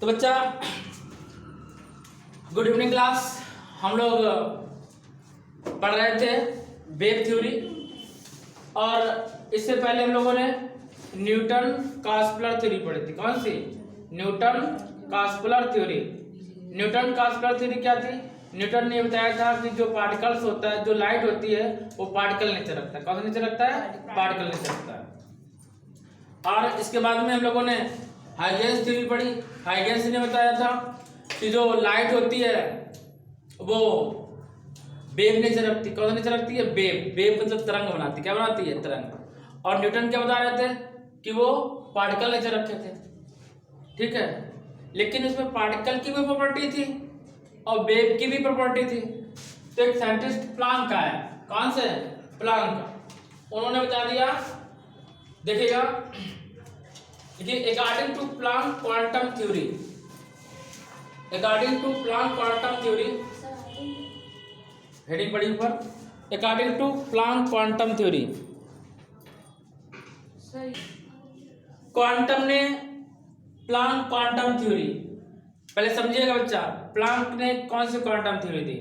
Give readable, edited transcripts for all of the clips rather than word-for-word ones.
तो बच्चा good evening class. हम लोग पढ़ रहे थे वेव थ्योरी और इससे पहले हम लोगों ने न्यूटन कास्पलर थ्योरी पढ़ी थी। कौन सी? न्यूटन कास्पलर थ्योरी। न्यूटन कास्पलर थ्योरी क्या थी? न्यूटन ने बताया था कि जो पार्टिकल्स होता है, जो लाइट होती है, वो पार्टिकल नीचे रखता है। कौन सा नीचे रखता है? पार्टिकल नीचे रखता है। और इसके बाद में हम लोगों ने हाइगेंस थ्योरी पढ़ी। हाइगेंस ने बताया था कि जो लाइट होती है वो वेव नीचे रखती है। कौन सा नीचे रखती है? वेव। वेव मतलब तरंग बनाती है। क्या बनाती है? तरंग। और न्यूटन क्या बता रहे थे कि वो पार्टिकल नीचे रखे थे। ठीक है, लेकिन उसमें पार्टिकल की भी प्रॉपर्टी थी और वेव की भी प्रॉपर्टी थी। तो एक साइंटिस्ट प्लांक का है। कौन से? प्लांक। उन्होंने बता दिया, देखिएगा, according to Planck quantum theory, according to Planck quantum theory, heading पढ़ी ऊपर, according to Planck quantum theory. Quantum ने प्लांक क्वांटम थ्योरी, पहले समझिएगा बच्चा, प्लांक ने कौन सी क्वांटम थ्योरी दी?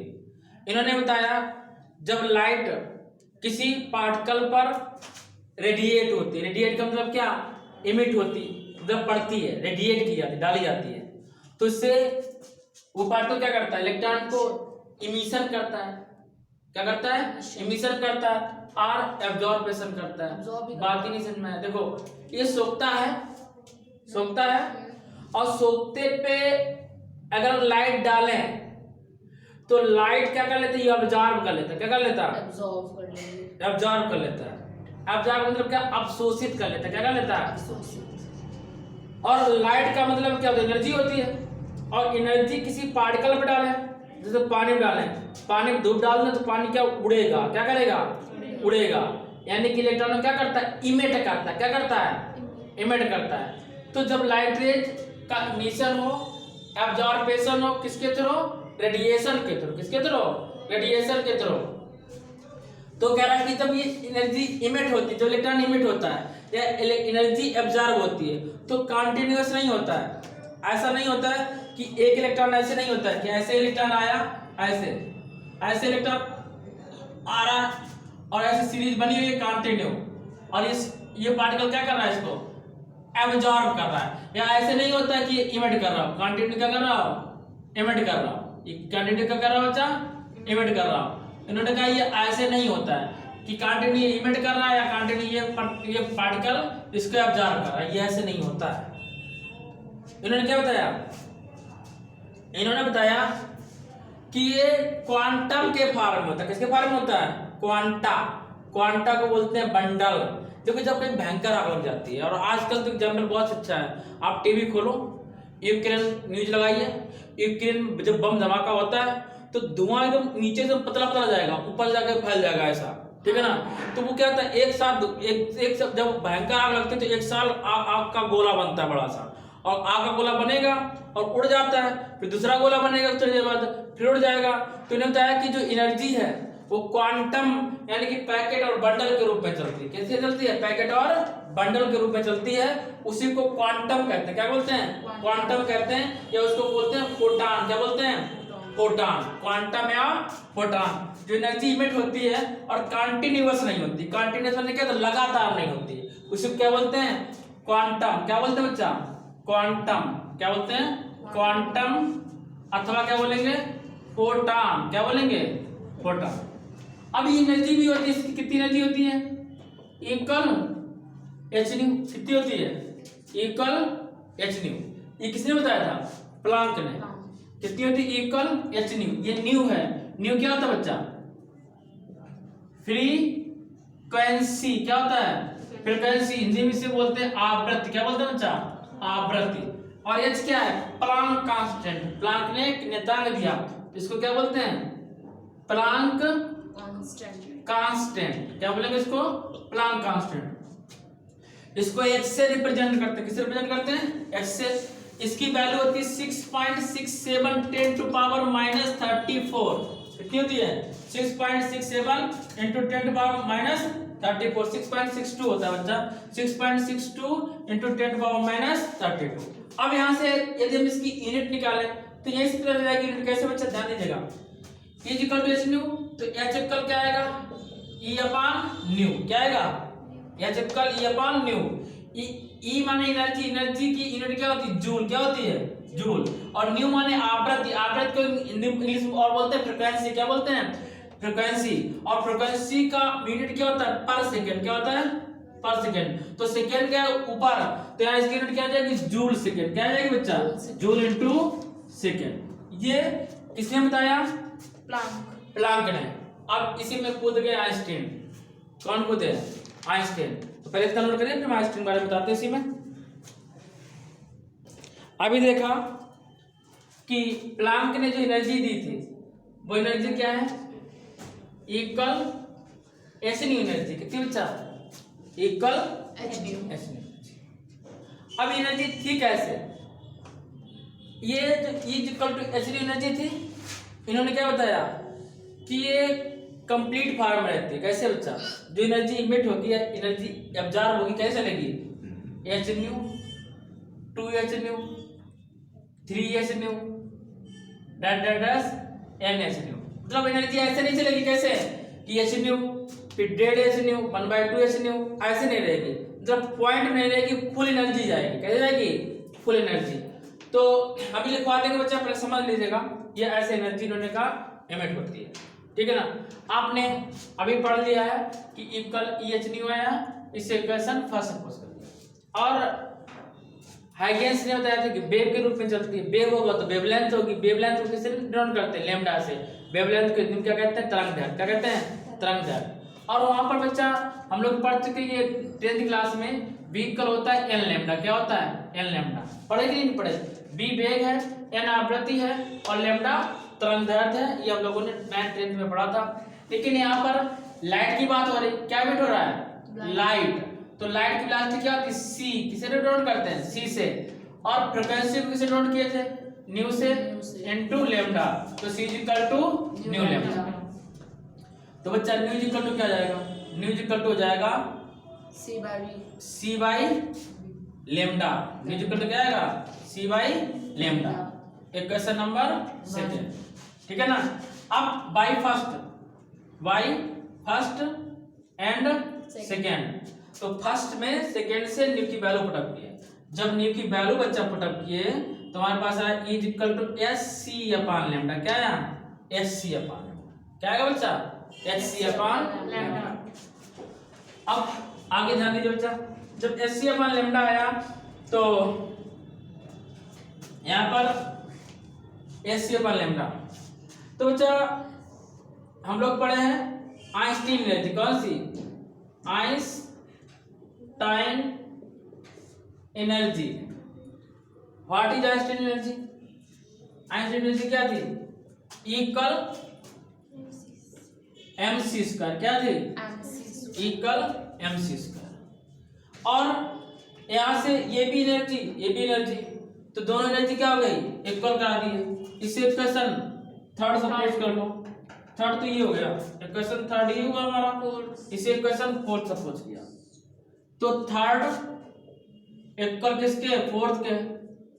इन्होंने बताया जब लाइट किसी पार्टिकल पर रेडिएट होती है, रेडिएट का मतलब क्या? इमिट होती, जब पड़ती है, रेडिएट की जाती, डाली जाती है, तो इससे वो पार्टिकल क्या करता है? इलेक्ट्रॉन को इमिशन करता है। क्या करता है? इमिशन करता है और एब्जॉर्प्शन करता है। बाकी नहीं समझ में आया। देखो, ये सोखता है, सोखता है, और सोखते पे अगर लाइट डालें तो लाइट क्या कर लेता है? ये ऑब्जॉर्ब कर लेता है। क्या कर लेता है? एब्जॉर्ब कर लेंगे। एब्जॉर्ब कर लेता है। एब्जॉर्ब मतलब क्या? अवशोषित कर लेता है। क्या कर लेता है? और लाइट का मतलब क्या होता है? एनर्जी होती है। और एनर्जी किसी पार्टिकल पे डालें, जैसे पानी में डालें, पानी में धूप डाल दें तो पानी क्या उड़ेगा? क्या करेगा? उड़ेगा। यानी कि इलेक्ट्रॉन क्या करता है? इमिट करता है। क्या करता है? इमिट करता है। तो जब लाइट रेज का इमिशन हो, एब्जॉर्प्शन हो, किसके थ्रू? रेडिएशन के थ्रू। किसके थ्रू? रेडिएशन के थ्रू। तो कह रहा है कि जब ये एनर्जी इमिट होती है, जो इलेक्ट्रॉन इमिट होता है या एनर्जी एब्जॉर्ब होती है, तो कंटिन्यूअस नहीं होता है। ऐसा नहीं होता है कि एक इलेक्ट्रॉन, ऐसे नहीं होता है कि ऐसे इलेक्ट्रॉन आया, ऐसे ऐसे इलेक्ट्रॉन आ रहा है और ऐसे सीरीज बनी हुई है कंटिन्यू, और ये पार्टिकल क्या कर रहा है? इसको एब्जॉर्ब कर रहा है। या ऐसे नहीं होता है कि इमिट कर रहा हूं, कंटिन्यू क्या कर रहा हूं? इमिट कर रहा हूं। ये कंटिन्यू क्या कर रहा हूं बच्चा? इमिट कर रहा हूं। इन्होंने कहा ये ऐसे नहीं होता है कि कंटिन्यू इमिट कर रहा है या कंटिन्यू ये पार्टिकल इसको एब्जॉर्ब कर रहा है। ये ऐसे नहीं होता है। इन्होंने क्या बताया? इन्होंने बताया कि ये क्वांटम के फॉर्म में होता है। किसके फॉर्म में होता है? क्वांटा। क्वांटा को बोलते हैं बंडल। देखो, जब कोई भयंकर आग लग जाती है, और आजकल तो एग्जाम्पल बहुत अच्छा है, आप टीवी खोलो, यूक्रेन न्यूज लगाइए, यूक्रेन में जब बम धमाका होता है तो धुआं एकदम नीचे से पतला पतला जाएगा, ऊपर जाकर फैल जाएगा ऐसा। ठीक है ना? तो वो क्या होता है, एक साथ जब भयंकर आग लगती है तो एक साल आग का गोला बनता है बड़ा सा, और आग का गोला बनेगा और उड़ जाता है, फिर दूसरा गोला बनेगा, थोड़ी देर बाद फिर उड़ जाएगा। तो इन्होंने बताया कि जो एनर्जी है वो क्वांटम यानी कि पैकेट और बंडल के रूप में चलती है। कैसे चलती है? पैकेट और बंडल के रूप में चलती है। उसी को क्वांटम कहते हैं। क्या बोलते हैं? क्वांटम कहते हैं, या उसको बोलते हैं फोटॉन। क्या बोलते हैं? फोटॉन। क्वांटम या फोटॉन। जो एनर्जी इमिट होती है और कंटिन्यूअस नहीं होती। कंटिन्यूअस मतलब क्या? तो लगातार नहीं होती। उसे क्या बोलते हैं? क्वांटम। क्या बोलते हैं बच्चा? क्वांटम। क्या बोलते हैं? क्वांटम, अथवा क्या बोलेंगे? फोटॉन। क्या बोलेंगे? फोटॉन। अब ये एनर्जी भी होती है, इसकी कितनी एनर्जी होती है? Equal H new. कितनी होती है? Equal H new. ये किसने बताया था? प्लांक ने। कितनी होती है? Equal H new. ये न्यू है। न्यू क्या होता है बच्चा? फ्रीक्वेंसी। क्या होता है? फ्रीक्वेंसी। हिंदी में इसे बोलते हैं आवृत्ति। क्या बोलते हैं बच्चा? आवृत्ति। और एच क्या है? Planck constant. प्लांक ने एक नियतांक दिया, इसको क्या बोलते हैं? Planck constant. क्या बोलेंगे इसको? Planck constant. इसको एच से रिप्रेजेंट करते हैं। किससे रिप्रेजेंट करते हैं? एच से। इसकी वैल्यू होती है 6.67 10 टू पावर -34। कितनी होती है? 6.67 × 10 टू पावर 34 6.62 होता है बच्चा, 6.62 इंटू 10⁻32। अब यहाँ से यदि हम इसकी यूनिट निकालें तो यही से पता जाएगी यूनिट कैसे बच्चा, ध्यान दीजिएगा। E equal to H nu, तो एच इक्वल क्या आएगा, E अपॉन न्यू, क्या आएगा, H equal E upon nu. E माने एनर्जी, एनर्जी की यूनिट क्या होती है, जूल, क्या होती है, जूल। और न्यू माने आवृत्ति, आवृत्ति को इंग्लिश में और बोलते हैं फ्रीक्वेंसी, क्या बोलते हैं, फ्रीक्वेंसी। और फ्रीक्वेंसी का यूनिट क्या होता है, पर सेकंड, क्या होता है, पर सेकंड। तो सेकंड क्या है ऊपर, तो यहाँ इसकी यूनिट क्या आ जाएगी, जूल सेकंड, क्या आ जाएगी बच्चा, जूल इनटू सेकंड। ये किसने बताया, प्लांक ने। अब इसी में कूद गए आइंस्टीन। कौन कूदे, आइंस्टीन। तो पहले इसका नोट करिए, फिर हम आइंस्टीन बारे में बताते हैं इसी में। अभी देखा कि प्लांक ने जो एनर्जी दी थी वो एनर्जी क्या है, इक्वल एच न्यू एनर्जी, कितनी बच्चा, इक्वल एच न्यू। अब एनर्जी थी कैसे, ये जो equal to H nu energy थी, इन्होंने क्या बताया कि ये कंप्लीट फॉर्म में रहती है। कैसे बच्चा, जो एनर्जी इमिट होगी या एनर्जी एब्जॉर्ब होगी कैसे लगेगी, H new, 2h new, 3h new, n h new. मतलब एनर्जी ऐसे नहीं चलेगी कैसे कि h न्यू फिर 1.5h न्यू 1/2h न्यू, ऐसे नहीं रहेगी। जब पॉइंट में नहीं रहेगी, फुल एनर्जी जाएगी, कैसे जाएगी, फुल एनर्जी। तो अभी लिखवा देंगे बच्चा, पहले समझ लीजिएगा, ये ऐसे एनर्जी इन्होंने कहा एमिट होती है, ठीक है ना। आपने अभी पढ़ लिया है कि इक्वल EH न्यू आया, इससे इक्वेशन फर्स्ट सपोज कर दिया। और हाइगेंस ने बताया था कि वेव के रूप में चलती है, वेव होगा तो वेवलेंथ होगी, वेवलेंथ को किससे डिनोट करते हैं, लैम्डा से। वेवलेंथ को क्या कहते हैं, तरंगदैर्घ्य, क्या कहते हैं, तरंगदैर्घ्य। और वहां पर बच्चा हम लोग पढ़ चुके हैं, ये 10th क्लास में व्हीकल होता है n लैम्डा, क्या होता है, n लैम्डा। पढ़े कि नहीं पढ़े, v वेग है, n आवृत्ति है और लैम्डा तरंगदैर्घ्य है, ये हम लोगों ने 9th 10th में पढ़ा था। लेकिन यहाँ पर लाइट की बात हो रही, क्या वेट हो रहा है, लाइट। तो लाइट की वेलोसिटी क्या होती है, c, किसे डिनोट करते हैं, c से। और फ्रीक्वेंसी को किसे डिनोट किए थे, न्यू से इनटू लैम्डा, तो c equal to nu lambda. तो बच्चा न्यू इक्वल टू क्या आ जाएगा, न्यू इक्वल टू हो जाएगा c by lambda. Nu equal to क्या आएगा, c by lambda. Equation number 2, ठीक है ना। अब बाई फर्स्ट एंड सेकेंड, तो फर्स्ट में सेकेंड से न्यू की वैल्यू पुटअप किए। जब न्यू की वैल्यू बच्चा पुटअप किए तो हमारे पास आया E equal to SC upon lambda, क्या आया, SC अपॉन लैम्डा, क्या आएगा बच्चा, SC अपॉन लैम्डा। अब आगे ध्यान दीजिए बच्चा, जब SC अपॉन लैम्डा आया तो यहाँ पर SC अपॉन लैम्डा, तो बच्चा हम लोग पढ़े हैं आइंस्टीन एनर्जी, कौन सी, Einstein energy. What is Einstein energy, Einstein energy क्या थी, इक्वल mc स्क्वायर, क्या थी, इक्वल mc स्क्वायर। और यहां से ये भी एनर्जी, तो दोनों एनर्जी क्या हो गई, इक्वल करा दी। इसे इक्वेशन थर्ड सपोज कर लो, थर्ड तो ये हो गया, इक्वेशन थर्ड ये हुआ हमारा, इसे इक्वेशन फोर्थ सपोज किया। तो थर्ड इक्वल किसके, फोर्थ के,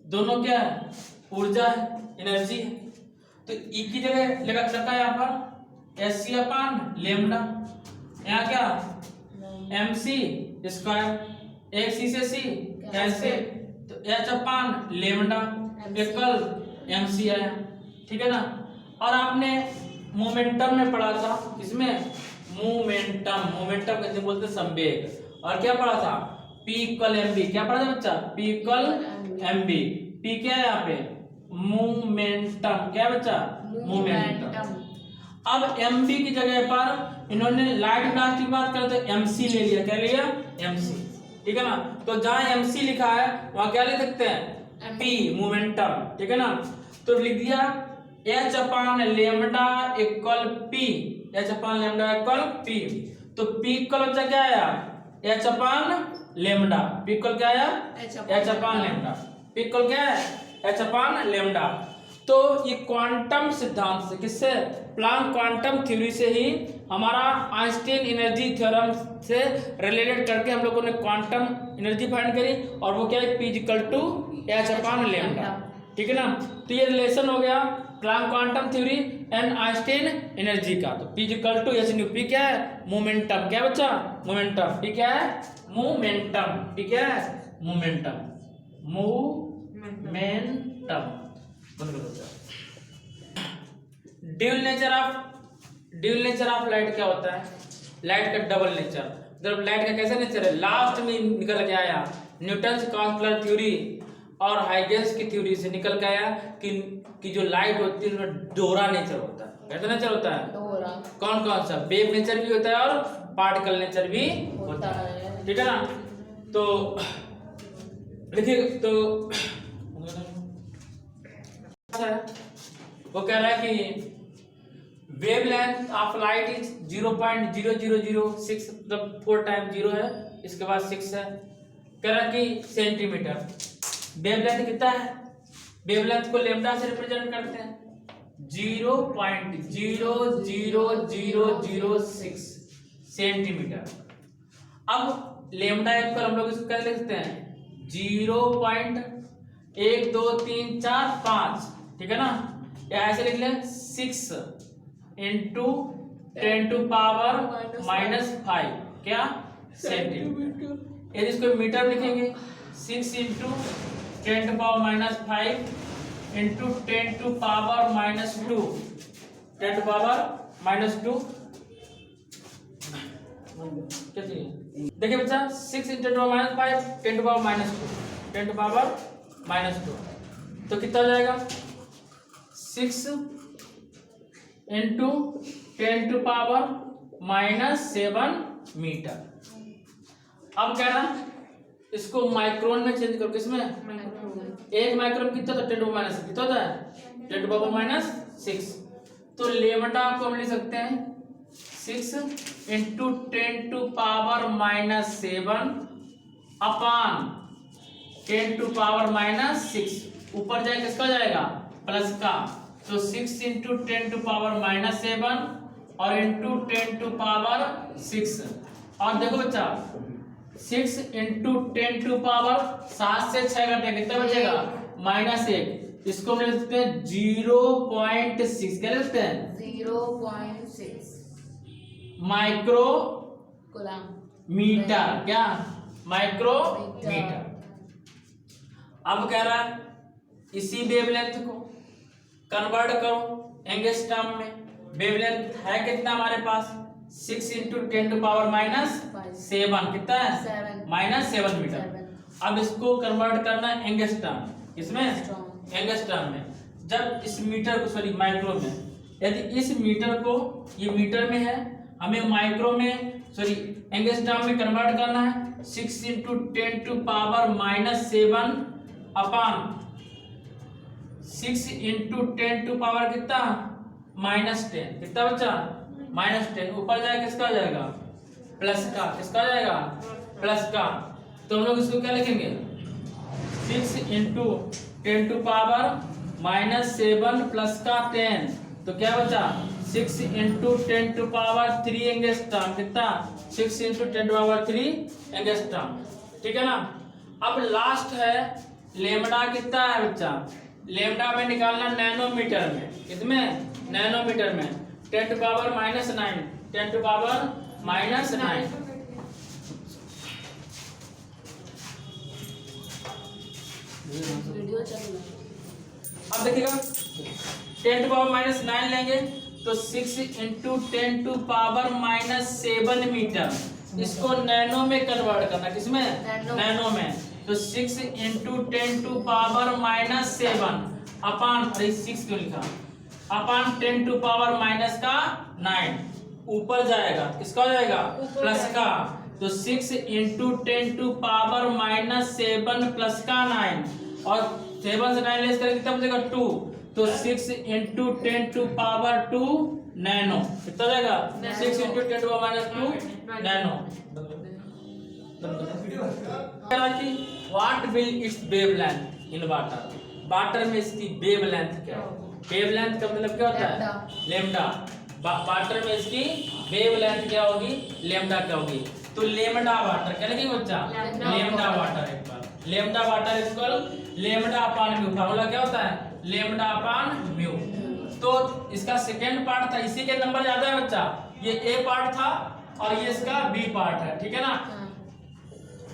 दोनों क्या है, ऊर्जा है, एनर्जी है। तो ई की जगह लगा यहाँ पर SC अपॉन लैम्डा, यहाँ क्या mc स्क्वायर, एक c से c कैंसिल, तो h upon lambda equal mc आया, ठीक है ना। और आपने मोमेंटम में पढ़ा था, इसमें मोमेंटम कैसे बोलते हैं, संवेग। और क्या पढ़ा था, P इक्वल mv, क्या पढ़ा था बच्चा, P इक्वल mv। P क्या है यहाँ पे, मोमेंटम, क्या बच्चा, मोमेंटम। अब mv की जगह पर इन्होंने लाइट वेलोसिटी की बात करते mc ले लिया, क्या लिया, mc, ठीक है ना। तो जहां mc लिखा है वहां क्या लिख सकते हैं, p, मोमेंटम, ठीक है ना। तो लिख दिया h upon lambda equal p, h upon lambda equal p। तो p इक्वल बच्चा क्या आया, h upon lambda, p equal क्या आया, h upon lambda, p equal क्या है, h अपॉन लैम्डा। तो ये क्वांटम सिद्धांत से, किससे, प्लांक क्वांटम थ्योरी से ही हमारा आइंस्टीन एनर्जी थ्योरम से रिलेटेड करके हम लोगों ने क्वांटम एनर्जी फाइंड करी, और वो क्या है, P = h/λ, ठीक है ना। तो ये रिलेशन हो गया Planck quantum theory and Einstein energy का। तो P = h/p क्या है, मोमेंटम, क्या बच्चा, मोमेंटम। P क्या है, मोमेंटम। P क्या है, momentum, momentum. Dual nature of light क्या होता है, लाइट का डबल नेचर। मतलब लाइट का कैसा नेचर है, लास्ट में निकल के आया न्यूटन कॉन्स्टेंट थ्योरी और हाइगेंस की थ्योरी से निकल के आया कि जो लाइट होती है उसमें डोरा नेचर होता है। कैसा नेचर होता है, डोरा। कौन कौन सा, वेव नेचर भी होता है और पार्टिकल नेचर भी होता है, ठीक है ना। तो देखिए, तो वो कह रहा है कि वेवलेंथ ऑफ लाइट इज 0.0006, मतलब 4 टाइम 0 है, इसके बाद 6 है। कह रहा है कि सेंटीमीटर। वेवलेंथ कितना है, वेवलेंथ को लैम्डा से रिप्रेजेंट करते हैं, 0.00006 सेंटीमीटर। अब लैम्डा इक्वल हम लोग इसको क्या लिखते हैं, 0.1234 ठीक है ना, या ऐसे लिख लें 6 × 10⁻⁻⁵ क्या, सेंटीमीटर। यदि इसको मीटर लिखेंगे 6 × 10⁻⁵ × 10⁻², 10⁻² क्या चाहिए, देखिए बच्चा, 6 × 10⁻⁵ 10⁻², 10⁻², तो कितना हो जाएगा, 6 × 10⁻⁻7 मीटर। अब कह रहा इसको माइक्रोन में चेंज करो, किसमें, एक माइक्रोन कितना था, 10⁻⁻6 कितना होता है, 10⁻⁻6। तो लेमडा को हम लिख सकते हैं 6 × 10⁻⁻7 अपान 10⁻⁻6, ऊपर जाए किसका जाएगा, प्लस का। तो 6 × 10⁻⁻7 और इंटू 10⁻6। और देखो बच्चा, 6 × 10⁻7 से 6 घटे कितना बचेगा, -1। इसको हम लिखते हैं 0.6, क्या लिखते हैं, 0.6 माइक्रो कूलम मीटर, क्या, माइक्रोमीटर। अब कह रहा है इसी वेवलेंथ को कन्वर्ट करो एंगस्ट्रॉम में। वेवलेंथ है कितना हमारे पास, 6 × 10⁻⁻7 कितना है, 7 मीटर। अब इसको कन्वर्ट करना एंगस्ट्रॉम, इसमें एंगस्ट्रॉम में। जब इस मीटर को, सॉरी माइक्रो में, यदि इस मीटर को, ये मीटर में है, हमें माइक्रो में, सॉरी एंगस्ट्रॉम में कन्वर्ट करना है। 6 × 10⁻⁻7 अपान 6 × 10⁻ कितना, -10, कितना बच्चा, -10। ऊपर जाए किसका आ जाएगा, प्लस का, किसका आ जाएगा, प्लस का। तो हम लोग इसको क्या लिखेंगे, 6 × 10⁻⁻7 प्लस का 10, तो क्या बचा, 6 × 10⁻³ एंगस्ट्रॉम, कितना, 6 × 10⁻³ एंगस्ट्रॉम, ठीक है ना। अब लास्ट है लेमडा, कितना है बच्चा, लेमडा में निकालना नैनोमीटर में, कितने, नैनोमीटर में, 10⁻⁹, 10⁻⁹। वीडियो चल रहा है। अब देखिएगा 10⁻⁹ लेंगे तो 6 × 10⁻⁻7 मीटर, इसको नैनो में कन्वर्ट करना, किसमें, नैनो में। तो 6 × 10⁻⁻7 अपान, अरे 6 क्यों लिखा, अपान 10⁻⁻9, ऊपर जाएगा किसका हो जाएगा, प्लस का। तो 6 × 10⁻⁻7 प्लस का 9, और 7 से 9 लेस करें कितना बचेगा, 2। तो 6 × 10⁻² नैनो, कितना जाएगा, 6 × 10⁻² nano. What will its wavelength in water? Water में इसकी वेव लेंथ क्या होगी? वेव लेंथ का मतलब क्या होता है? लेमडा। वाटर में इसकी वेव लेंथ क्या होगी? लेमडा क्या होगी? तो लेमडा वाटर क्या लिखेंगे बच्चा? Lambda water. एक बार लेमडा वाटर इक्वल लेमडा अपान म्यू। फार्मूला क्या होता है? लेमडा अपान म्यू। तो इसका सेकेंड पार्ट था, इसी के नंबर ज्यादा है बच्चा। ये ए पार्ट था और ये इसका बी पार्ट है, ठीक है ना?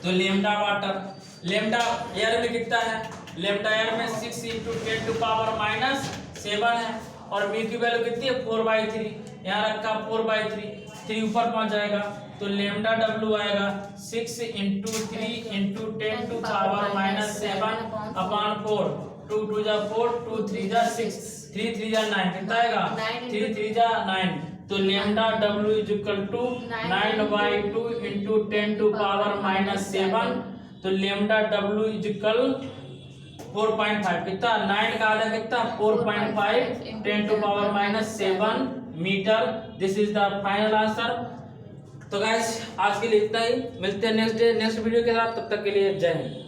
तो लेमडा वाटर, लेमडा एयर में कितना है? लेमडा एयर में 6 × 10⁻⁷ है और म्यू की वैल्यू कितनी है? 4/3। यहाँ रखा 4/3, 3 ऊपर पहुंच जाएगा तो लेमडा डब्ल्यू आएगा 6 × 3 × 10⁻⁷ अपान 4। 2 × 2 = 4, 2 × 3 = 6, 3 × 3 = 9। कितना आएगा? 3 × 3 = 9। तो लेमडा डब्ल्यू इक्वल टू 9/2 × 10⁻⁷। तो लेमडा डब्ल्यू इक्वल 4.5। कितना? 9 का आधा कितना? 4.5 10⁻⁷ metre. This is the final answer. तो गाइस आज के लिए इतना ही, मिलते हैं नेक्स्ट वीडियो के साथ। तब तक के लिए जय हिंद।